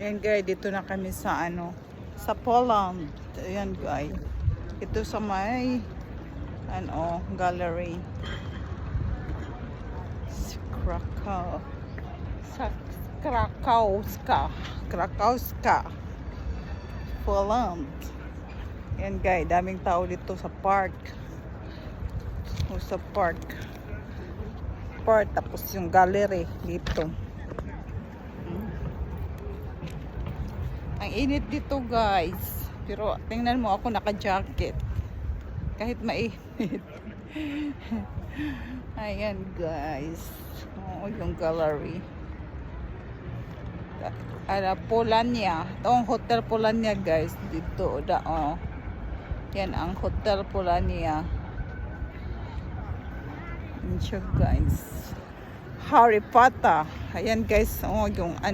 Ayan guys, dito na kami sa sa Poland. Ayan guys. Ito sa may gallery. Sa Krakow. Sa Krakowska. Poland. Ayan guys, daming tao dito sa park. Sa park. Tapos yung gallery dito. Ang init dito guys. Pero tingnan mo ako naka-jacket. Kahit mainit. Ayan guys. Oo, yung gallery. Polania. Ito ang Hotel Polania guys. Dito. Yan ang Hotel Polania. Yan siya guys. Harry Potter. Ayan guys. Yung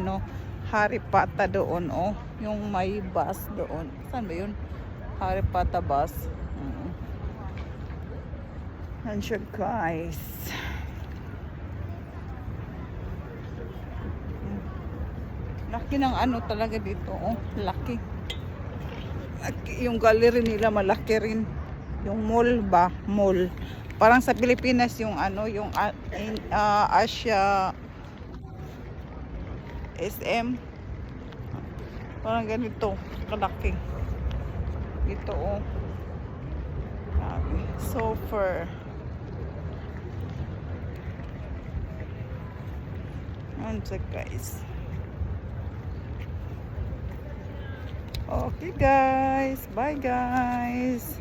Harry Potter doon, yung may bus doon. Saan ba yun? Harry Potter bus. Yan siya guys. Laki ng talaga dito, laki. Yung gallery nila malaki rin. Yung mall ba? Mall. Parang sa Pilipinas yung yung Asia SM. Parang ganito kalaki. Ito sofa. Ansa guys. Okay guys. Bye guys.